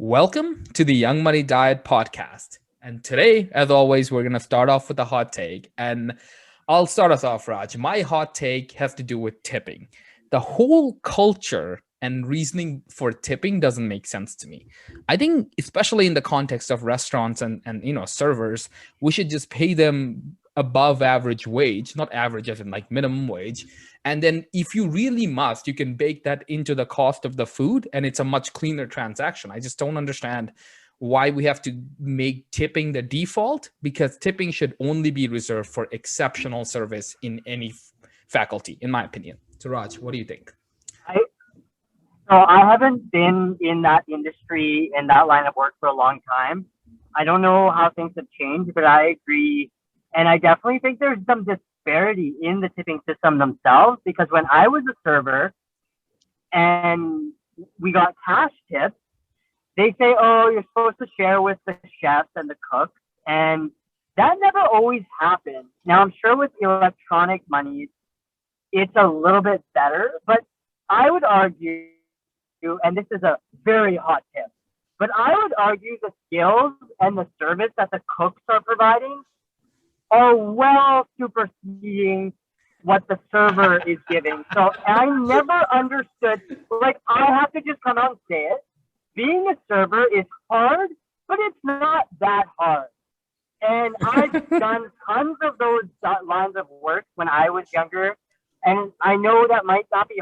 Welcome to the Young Money Diet podcast. And today, as always, we're going to start off with a hot take. And I'll start us off, Raj. My hot take has to do with tipping. The whole culture and reasoning for tipping doesn't make sense to me. I think, especially in the context of restaurants and servers, we should just pay them above average wage, not average as in like minimum wage. And then if you really must, you can bake that into the cost of the food and it's a much cleaner transaction. I just don't understand why we have to make tipping the default, because tipping should only be reserved for exceptional service in any faculty, in my opinion. So Raj, what do you think? I haven't been in that industry, in that line of work for a long time. I don't know how things have changed, but I agree. And I definitely think there's some disparity in the tipping system themselves, because when I was a server and we got cash tips, they say, oh, you're supposed to share with the chefs and the cooks. And that never always happened. Now, I'm sure with electronic money, it's a little bit better, but I would argue, and this is a very hot tip, but I would argue the skills and the service that the cooks are providing are well superseding what the server is giving. So I never understood, like, I have to just come out and say it. Being a server is hard, but it's not that hard. And I've done tons of those lines of work when I was younger. And I know that might not be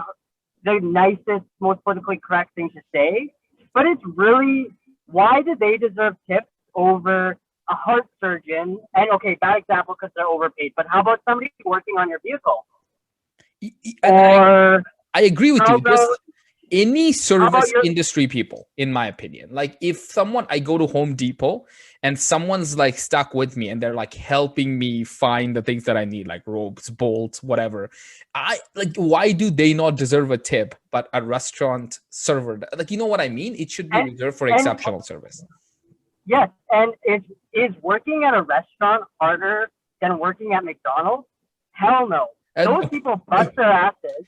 the nicest, most politically correct thing to say, but it's really, why do they deserve tips over a heart surgeon? And okay, bad example because they're overpaid, but how about somebody working on your vehicle? I agree with you. Any service industry people, in my opinion, like if I go to Home Depot and someone's like stuck with me and they're like helping me find the things that I need, like ropes, bolts, whatever, why do they not deserve a tip, but a restaurant server, like, you know what I mean? It should be reserved for exceptional service. Yes. And is working at a restaurant harder than working at McDonald's? Hell no. Those people bust their asses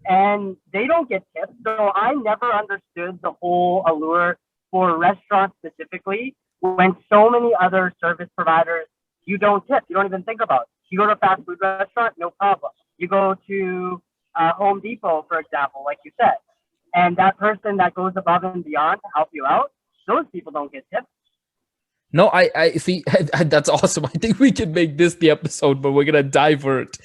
and they don't get tips. So I never understood the whole allure for restaurants specifically, when so many other service providers, you don't tip. You don't even think about it. You go to a fast food restaurant, no problem. You go to Home Depot, for example, like you said, and that person that goes above and beyond to help you out, those people don't get tips. No, I see. That's awesome. I think we can make this the episode, but we're going to divert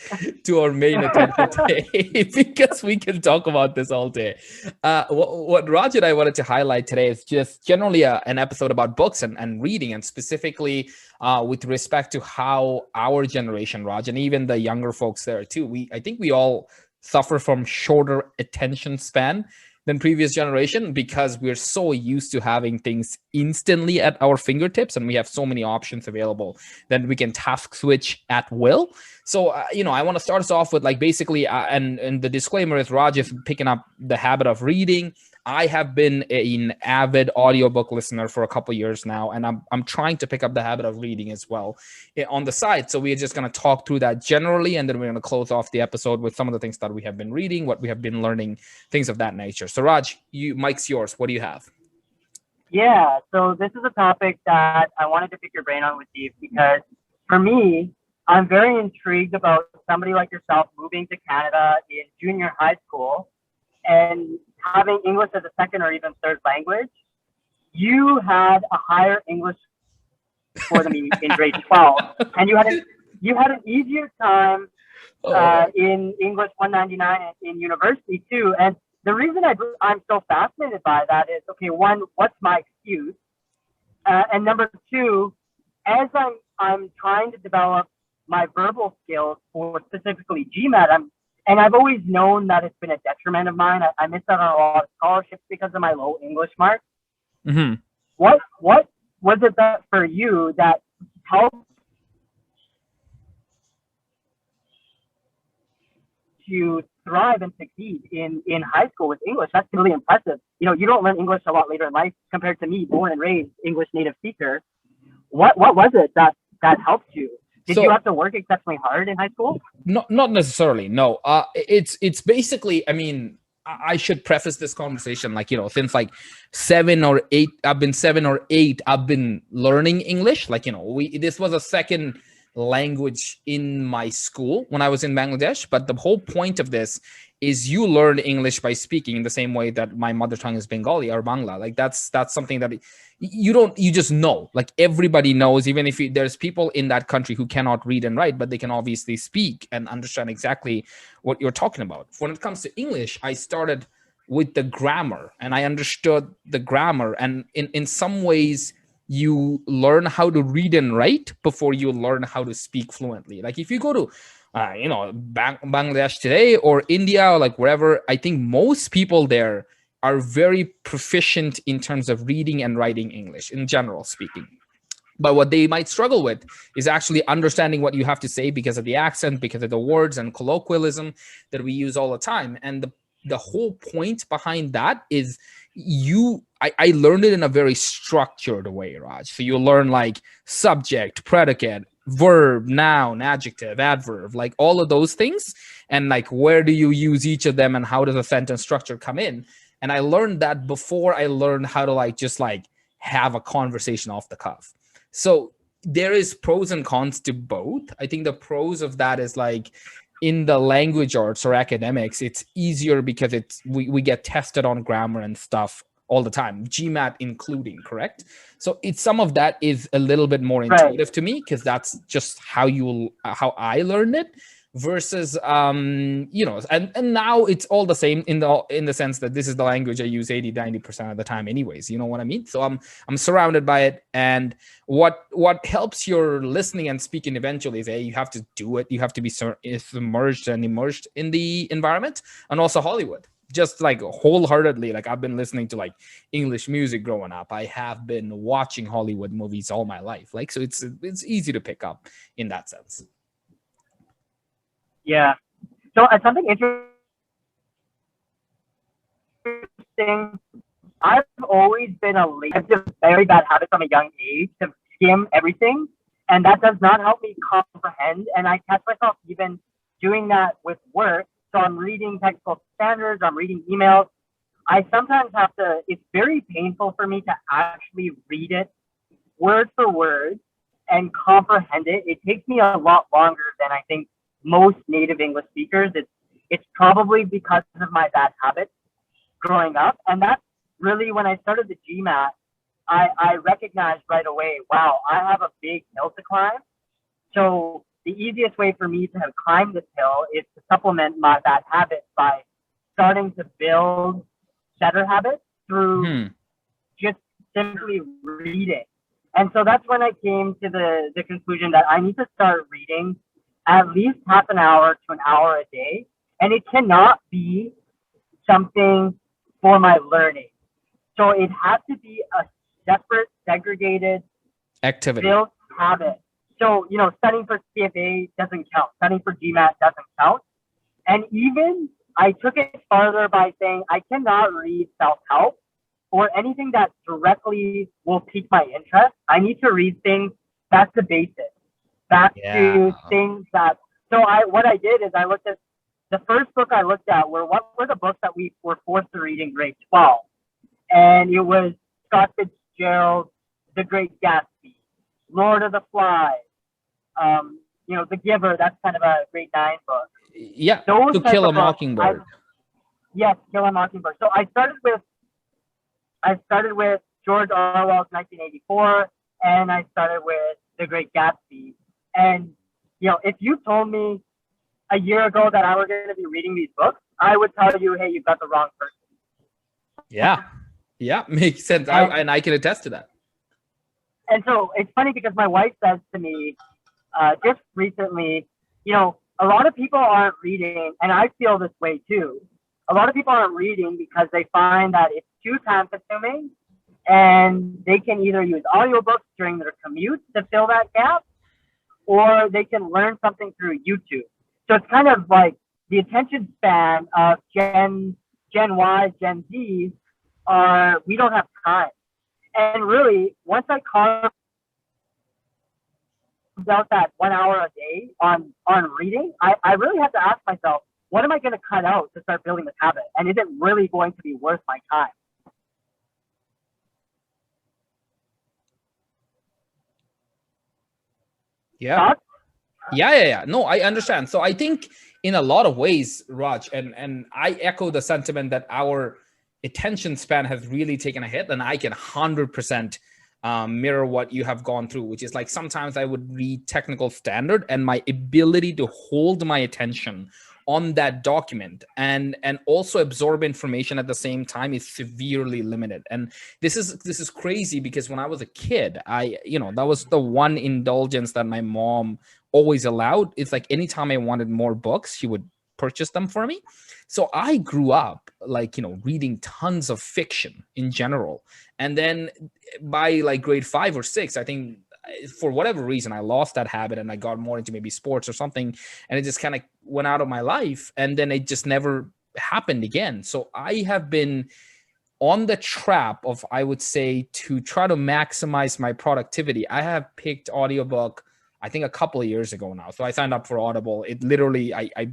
to our main attention today because we can talk about this all day. What Raj and I wanted to highlight today is just generally an episode about books and reading, and specifically with respect to how our generation, Raj, and even the younger folks there too, I think we all suffer from shorter attention span than previous generation, because we're so used to having things instantly at our fingertips and we have so many options available that we can task switch at will. So, I want to start us off with like basically, and the disclaimer is Raj is picking up the habit of reading. I have been an avid audiobook listener for a couple of years now, and I'm trying to pick up the habit of reading as well on the side. So we're just going to talk through that generally, and then we're going to close off the episode with some of the things that we have been reading, what we have been learning, things of that nature. So Raj, mic's yours. What do you have? Yeah, so this is a topic that I wanted to pick your brain on with you, because for me, I'm very intrigued about somebody like yourself moving to Canada in junior high school and having English as a second or even third language. You had a higher English score than me in grade 12, and you had an easier time in English 199 in university too. And the reason I'm so fascinated by that is, okay, one, what's my excuse? And number two, as I'm trying to develop my verbal skills for specifically GMAT, and I've always known that it's been a detriment of mine. I missed out on a lot of scholarships because of my low English marks. Mm-hmm. What was it that for you that helped you thrive and succeed in high school with English? That's really impressive. You don't learn English a lot later in life compared to me, born and raised English native speaker. What was it that helped you? Did you have to work exceptionally hard in high school? Not necessarily. No. It's basically, I mean, I should preface this conversation like, since like 7 or 8, I've been 7 or 8, I've been learning English. Like, this was a second language in my school when I was in Bangladesh. But the whole point of this is you learn English by speaking, in the same way that my mother tongue is Bengali or Bangla. Like that's something that you just know. Like everybody knows, even if there's people in that country who cannot read and write, but they can obviously speak and understand exactly what you're talking about. When it comes to English, I started with the grammar and I understood the grammar. And in some ways, you learn how to read and write before you learn how to speak fluently. Like if you go to, Bangladesh today or India or like wherever, I think most people there are very proficient in terms of reading and writing English in general speaking. But what they might struggle with is actually understanding what you have to say because of the accent, because of the words and colloquialism that we use all the time. And the whole point behind that is I learned it in a very structured way, Raj. So you learn like subject, predicate, verb, noun, adjective, adverb, like all of those things. And like, where do you use each of them and how does a sentence structure come in? And I learned that before I learned how to like, just like have a conversation off the cuff. So there is pros and cons to both. I think the pros of that is like in the language arts or academics, it's easier because we get tested on grammar and stuff all the time, GMAT including, correct? So it's some of that is a little bit more intuitive to me because that's just how I learned it. Versus and now it's all the same in the sense that this is the language I use 80-90% of the time anyways, you know what I mean? So I'm surrounded by it. And what helps your listening and speaking eventually is you have to do it, you have to be submerged and immersed in the environment. And also Hollywood, just like wholeheartedly, like I've been listening to like English music growing up, I have been watching Hollywood movies all my life, like, so it's easy to pick up in that sense. Yeah. So something interesting. I've always been I've just very bad habit from a young age to skim everything, and that does not help me comprehend. And I catch myself even doing that with work. So I'm reading technical standards, I'm reading emails. I sometimes have to. It's very painful for me to actually read it word for word and comprehend it. It takes me a lot longer than I think most native English speakers. It's probably because of my bad habits growing up, and that's really when I started the GMAT. I recognized right away, wow, I have a big hill to climb. So the easiest way for me to have climbed this hill is to supplement my bad habits by starting to build better habits through just simply reading. And so that's when I came to the conclusion that I need to start reading at least half an hour to an hour a day. And it cannot be something for my learning. So it has to be a separate, segregated activity, built habit. So, studying for CFA doesn't count. Studying for GMAT doesn't count. And even I took it farther by saying I cannot read self-help or anything that directly will pique my interest. I need to read things back to basics, back to things that. So what I did is I looked at the first book I looked at what were the books that we were forced to read in grade 12, and it was Scott Fitzgerald's The Great Gatsby, Lord of the Flies, The Giver. That's kind of a grade 9 book. Yeah, To Kill a Mockingbird. Yes, Kill a Mockingbird. So I started with George Orwell's 1984, and I started with The Great Gatsby. And if you told me a year ago that I were going to be reading these books, I would tell you, hey, you've got the wrong person. Yeah, makes sense. And I can attest to that. And so it's funny because my wife says to me just recently, a lot of people aren't reading, and I feel this way too. A lot of people aren't reading because they find that it's too time consuming, and they can either use audiobooks during their commute to fill that gap, or they can learn something through YouTube. So it's kind of like the attention span of Gen Y, Gen Zs we don't have time. And really, once I carved out that 1 hour a day on reading, I really had to ask myself, what am I going to cut out to start building this habit? And is it really going to be worth my time? Yeah. Thoughts? Yeah. No, I understand. So I think in a lot of ways, Raj, and I echo the sentiment that our attention span has really taken a hit, and I can 100% mirror what you have gone through, which is like sometimes I would read technical standard and my ability to hold my attention on that document and also absorb information at the same time is severely limited. And this is crazy because when I was a kid, that was the one indulgence that my mom always allowed. It's like anytime I wanted more books, she would purchase them for me. So I grew up like, reading tons of fiction in general. And then by like grade 5 or 6, I think for whatever reason, I lost that habit and I got more into maybe sports or something. And it just kind of went out of my life. And then it just never happened again. So I have been on the trap of, I would say, to try to maximize my productivity. I have picked audiobook, I think a couple of years ago now. So I signed up for Audible. It literally, I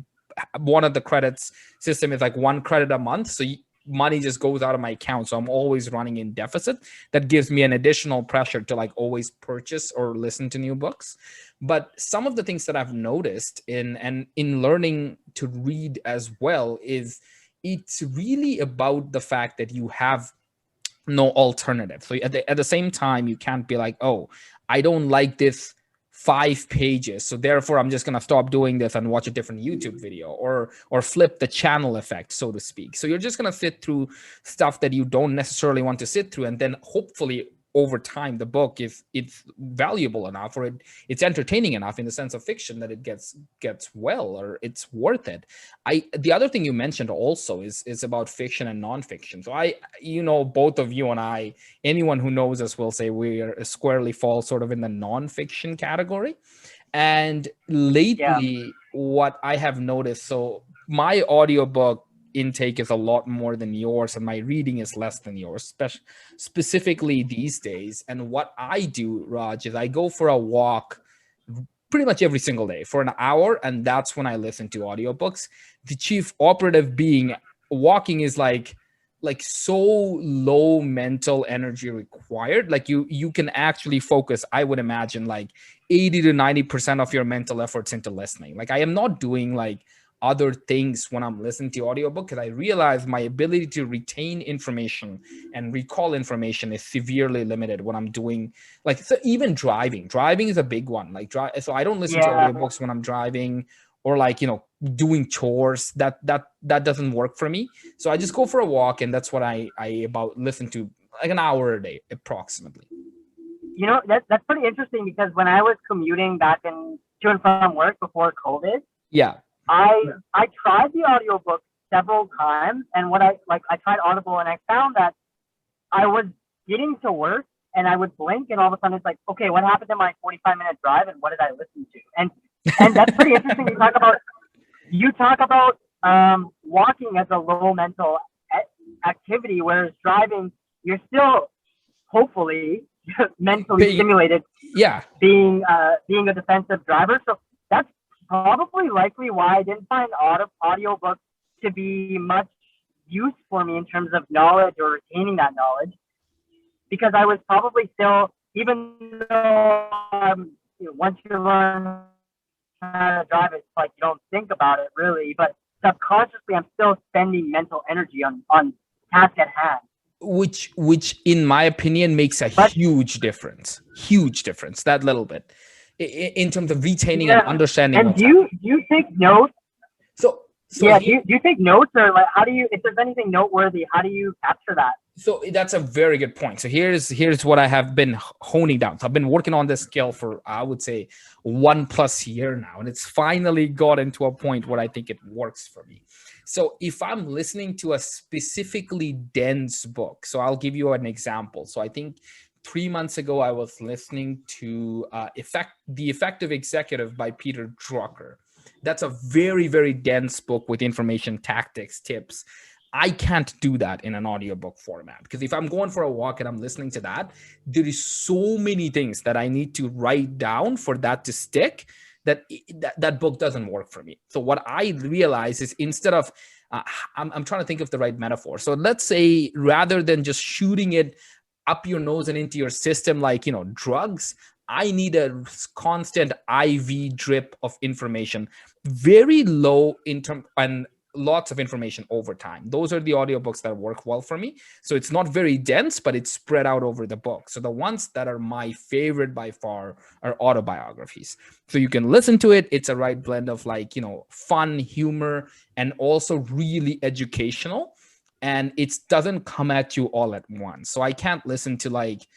one of the credits system is like 1 credit a month. So money just goes out of my account. So I'm always running in deficit. That gives me an additional pressure to like always purchase or listen to new books. But some of the things that I've noticed in learning to read as well is it's really about the fact that you have no alternative. So at the same time, you can't be like, oh, I don't like this 5 pages, so therefore I'm just going to stop doing this and watch a different YouTube video or flip the channel effect, so to speak. So you're just going to sit through stuff that you don't necessarily want to sit through, and then hopefully over time the book, if it's valuable enough or it's entertaining enough in the sense of fiction, that it gets well or it's worth it. The other thing you mentioned also is about fiction and nonfiction. So both of you and I, anyone who knows us will say we are squarely fall sort of in the nonfiction category. And lately, what I have noticed, so my audiobook intake is a lot more than yours and my reading is less than yours, specifically these days. And what I do, Raj, is I go for a walk pretty much every single day for an hour, and that's when I listen to audiobooks. The chief operative being walking is like so low mental energy required. Like you can actually focus, I would imagine, like 80 to 90% of your mental efforts into listening. Like I am not doing like other things when I'm listening to audiobook, because I realize my ability to retain information and recall information is severely limited when I'm doing like, so even driving is a big one. Like so I don't listen to audiobooks when I'm driving or like, doing chores. That doesn't work for me. So I just go for a walk, and that's what I about listen to like an hour a day approximately. That's pretty interesting, because when I was commuting back to and from work before COVID, I tried the audiobook several times, and I tried Audible, and I found that I was getting to work and I would blink, and all of a sudden it's like, okay, what happened to my 45-minute drive, and what did I listen to? And that's pretty interesting. You talk about walking as a low mental activity, whereas driving, you're still hopefully mentally stimulated. Yeah, being a defensive driver. So that's probably likely why I didn't find audiobooks to be much use for me in terms of knowledge or retaining that knowledge, because I was probably still, even though once you learn how to drive, it's like you don't think about it really, but subconsciously I'm still spending mental energy on task at hand. Which in my opinion makes a huge difference, that little bit in terms of retaining and understanding. And do you take notes? So do you take notes, or like how do you, if there's anything noteworthy, how do you capture that? So that's a very good point. So here's what I have been honing down. So I've been working on this skill for, I would say, 1+ year now, and it's finally gotten to a point where I think it works for me. So if I'm listening to a specifically dense book, so I'll give you an example. So I think 3 months ago, I was listening to The Effective Executive by Peter Drucker. That's a very, very dense book with information, tactics, tips. I can't do that in an audiobook format, because if I'm going for a walk and I'm listening to that, there is so many things that I need to write down for that to stick, that book doesn't work for me. So what I realize is, instead of I'm trying to think of the right metaphor. So let's say, rather than just shooting it up your nose and into your system like, drugs, I need a constant IV drip of information, very low in term, and lots of information over time. Those are the audiobooks that work well for me. So it's not very dense, but it's spread out over the book. So the ones that are my favorite by far are autobiographies. So you can listen to it. It's a right blend of, like, fun, humor, and also really educational. And it doesn't come at you all at once. So I can't listen to, like,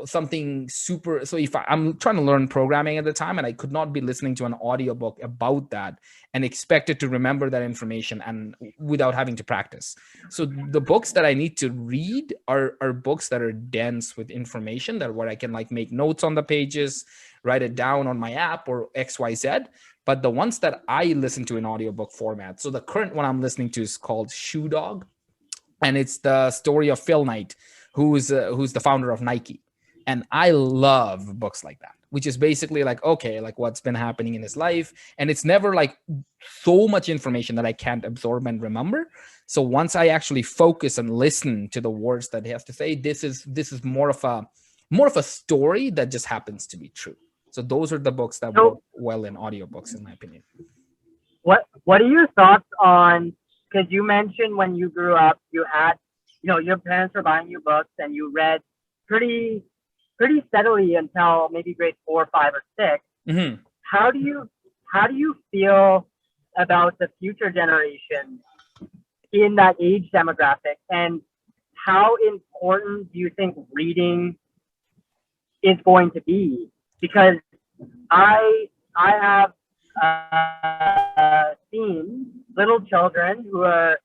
something super. So if I'm trying to learn programming at the time, and I could not be listening to an audiobook about that and expected to remember that information and without having to practice. So the books that I need to read are books that are dense with information, that where I can, like, make notes on the pages, write it down on my app or XYZ. But the ones that I listen to in audiobook format, so the current one I'm listening to is called Shoe Dog, and it's the story of Phil Knight, who's the founder of Nike. And I love books like that, which is basically like, okay, like, what's been happening in his life. And it's never like so much information that I can't absorb and remember. So once I actually focus and listen to the words that he has to say, this is more of a story that just happens to be true. So those are the books that work well in audiobooks, in my opinion. What are your thoughts on, because you mentioned when you grew up, you had, your parents were buying you books and you read pretty steadily until maybe grade 4, 5, or 6. Mm-hmm. How do you feel about the future generation in that age demographic, and how important do you think reading is going to be? Because I have seen little children who are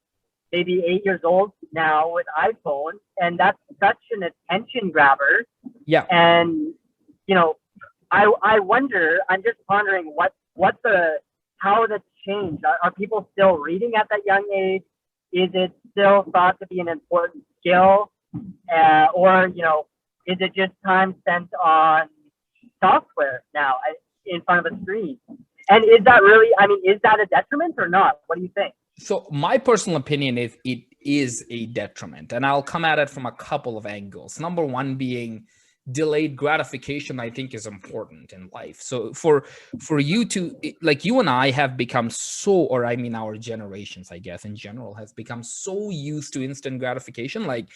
maybe 8 years old now with iPhones, and that's such an attention grabber. Yeah. And I wonder. I'm just pondering how that's changed. Are people still reading at that young age? Is it still thought to be an important skill, or is it just time spent on software now in front of a screen? And is that a detriment or not? What do you think? So my personal opinion is it is a detriment, and I'll come at it from a couple of angles. Number one being, delayed gratification, I think, is important in life. So for you to, like, you and I have become so, or I mean our generations, I guess, in general, has become so used to instant gratification. Like,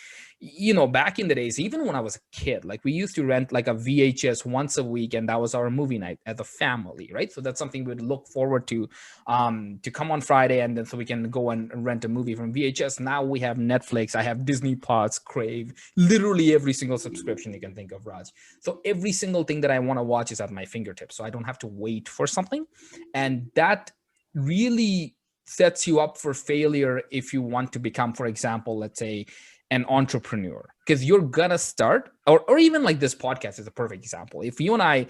back in the days, even when I was a kid, like, we used to rent like a VHS once a week, and that was our movie night as a family, right? So that's something we'd look forward to come on Friday, and then so we can go and rent a movie from VHS. Now we have Netflix, I have Disney Plus, Crave, literally every single subscription you can think of, Raj. So every single thing that I want to watch is at my fingertips, so I don't have to wait for something. And that really sets you up for failure if you want to become, for example, let's say, an entrepreneur, because you're gonna start, or even like this podcast is a perfect example. If you and I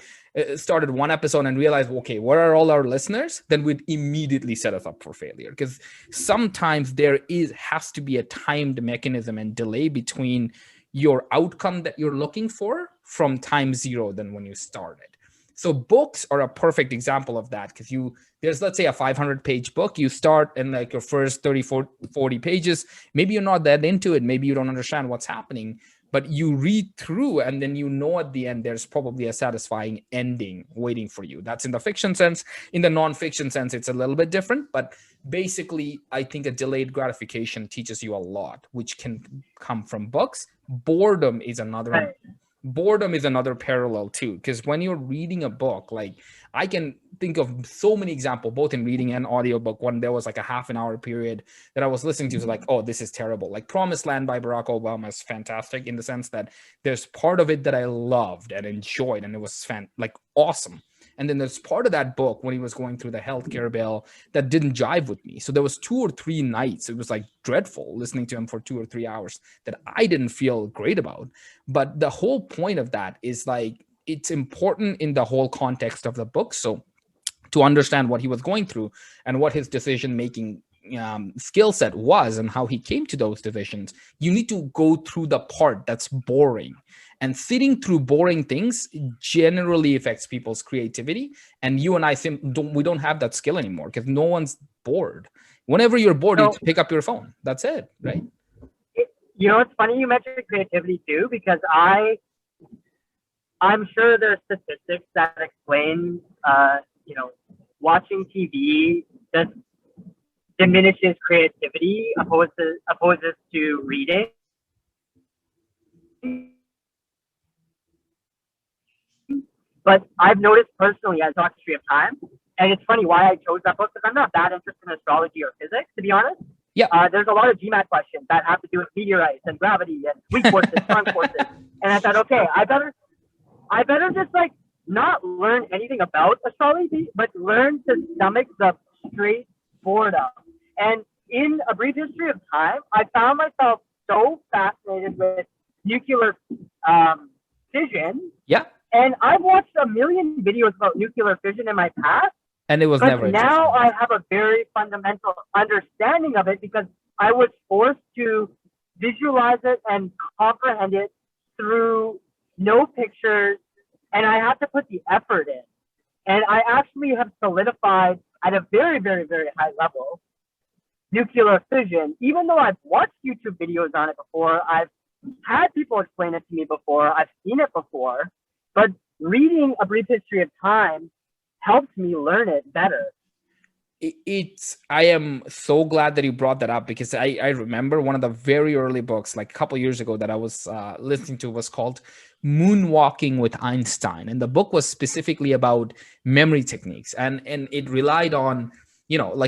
started one episode and realized, okay, where are all our listeners, then we'd immediately set us up for failure, because sometimes there has to be a timed mechanism and delay between your outcome that you're looking for from time zero than when you started. So books are a perfect example of that, because there's, let's say, a 500-page book. You start in like your first 30, 40 pages. Maybe you're not that into it. Maybe you don't understand what's happening, but you read through, and then at the end, there's probably a satisfying ending waiting for you. That's in the fiction sense. In the non-fiction sense, it's a little bit different, but basically, I think a delayed gratification teaches you a lot, which can come from books. Boredom is another parallel too, because when you're reading a book, like, I can think of so many examples, both in reading and audiobook, when there was like a half an hour period that I was listening to, so like, oh, this is terrible. Like Promised Land by Barack Obama is fantastic in the sense that there's part of it that I loved and enjoyed, and it was awesome. And then there's part of that book when he was going through the healthcare bill that didn't jive with me. So there was 2 or 3 nights, it was like dreadful listening to him for 2 or 3 hours, that I didn't feel great about. But the whole point of that is, like, it's important in the whole context of the book. So to understand what he was going through and what his decision making skill set was and how he came to those decisions, you need to go through the part that's boring. And sitting through boring things generally affects people's creativity. And you and I don't have that skill anymore because no one's bored. Whenever you're bored, you pick up your phone. That's it, right? It's funny you mentioned creativity too, because I'm sure there's statistics that explain, watching TV just diminishes creativity opposes to reading. But I've noticed personally as an history of time, and it's funny why I chose that book, because I'm not that interested in astrology or physics, to be honest. Yeah. There's a lot of GMAT questions that have to do with meteorites and gravity and weak forces, strong forces. And I thought, okay, I better just not learn anything about astrology, but learn to stomach the straight boredom. And in A Brief History of Time, I found myself so fascinated with nuclear fission. Yeah. And I've watched a million videos about nuclear fission in my past. And it was never interesting. Now I have a very fundamental understanding of it because I was forced to visualize it and comprehend it through no pictures, and I have to put the effort in. And I actually have solidified at a very, very, very high level nuclear fission, even though I've watched YouTube videos on it before. I've had people explain it to me before. I've seen it before. But reading A Brief History of Time helps me learn it better. I am so glad that you brought that up, because I remember one of the very early books, like a couple years ago, that I was listening to was called Moonwalking with Einstein. And the book was specifically about memory techniques. And it relied on,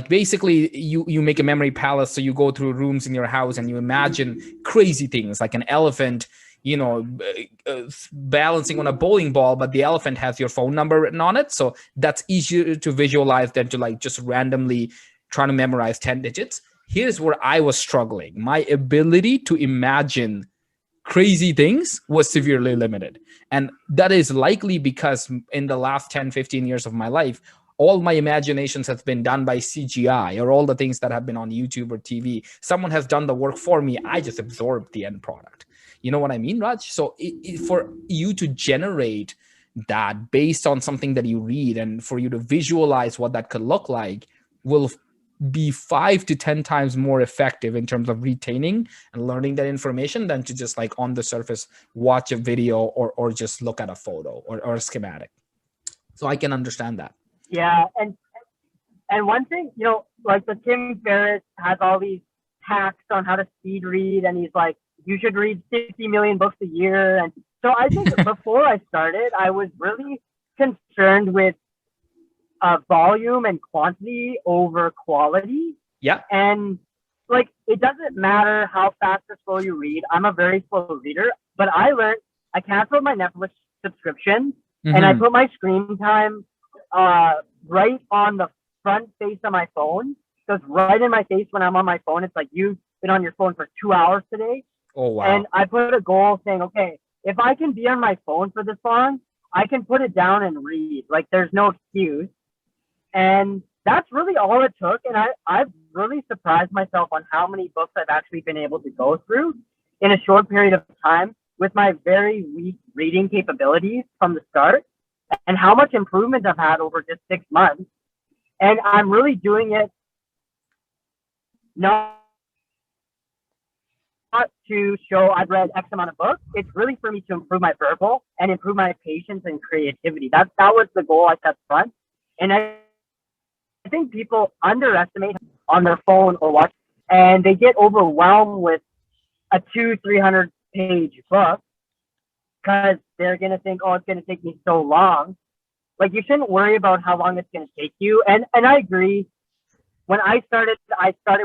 basically you make a memory palace. So you go through rooms in your house and you imagine crazy things like an elephant, balancing on a bowling ball, but the elephant has your phone number written on it. So that's easier to visualize than to just randomly trying to memorize 10 digits. Here's where I was struggling. My ability to imagine crazy things was severely limited. And that is likely because in the last 10, 15 years of my life, all my imaginations has been done by CGI, or all the things that have been on YouTube or TV. Someone has done the work for me. I just absorbed the end product. You know what I mean, Raj? So for you to generate that based on something that you read, and for you to visualize what that could look like, will be 5 to 10 times more effective in terms of retaining and learning that information than to just on the surface watch a video or just look at a photo or a schematic. So I can understand that. Yeah, and one thing, the Tim Ferriss has all these hacks on how to speed read, and he's like, you should read 60 million books a year. And so I think before I started, I was really concerned with volume and quantity over quality. Yeah. And it doesn't matter how fast or slow you read. I'm a very slow reader, but I canceled my Netflix subscription, and I put my screen time right on the front face of my phone. So it's right in my face when I'm on my phone. It's like, you've been on your phone for 2 hours today. Oh, wow. And I put a goal saying, okay, if I can be on my phone for this long, I can put it down and read. There's no excuse. And that's really all it took. And I've really surprised myself on how many books I've actually been able to go through in a short period of time with my very weak reading capabilities from the start, and how much improvement I've had over just 6 months. And I'm really doing it not to show I've read X amount of books. It's really for me to improve my verbal and improve my patience and creativity. That was the goal I set front. And I think people underestimate on their phone or watch, and they get overwhelmed with a 200-300 page book because they're going to think, oh, it's going to take me so long. You shouldn't worry about how long it's going to take you. And I agree. When I started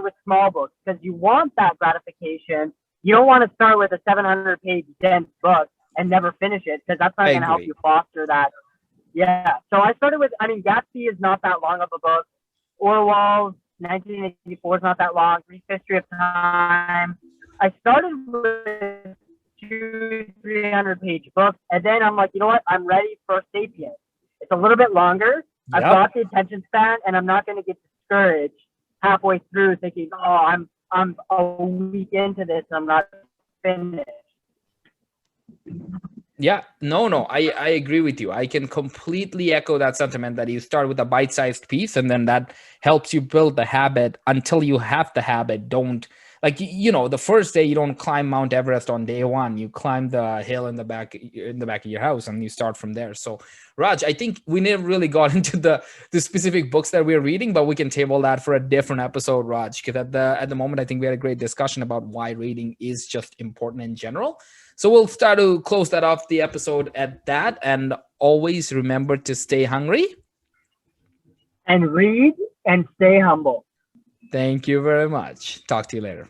with small books because you want that gratification. You don't want to start with a 700-page dense book and never finish it, because that's not going to help you foster that. Yeah. So I started with, Gatsby is not that long of a book. Orwell's 1984 is not that long. Brief History of Time. I started with 200-300-page books, and then I'm like, you know what? I'm ready for Sapiens. It's a little bit longer. Yep. I've got the attention span, and I'm not going to get discouraged halfway through thinking, oh, I'm a week into this, I'm not finished. Yeah, no, I agree with you. I can completely echo that sentiment that you start with a bite-sized piece and then that helps you build the habit until you have the habit. Don't like the first day you don't climb Mount Everest on day one. You climb the hill in the back of your house and you start from there. So Raj, I think we never really got into the specific books that we're reading, but we can table that for a different episode, Raj, because at the moment I think we had a great discussion about why reading is just important in general. So we'll start to close that off the episode at that. And always remember to stay hungry. And read and stay humble. Thank you very much. Talk to you later.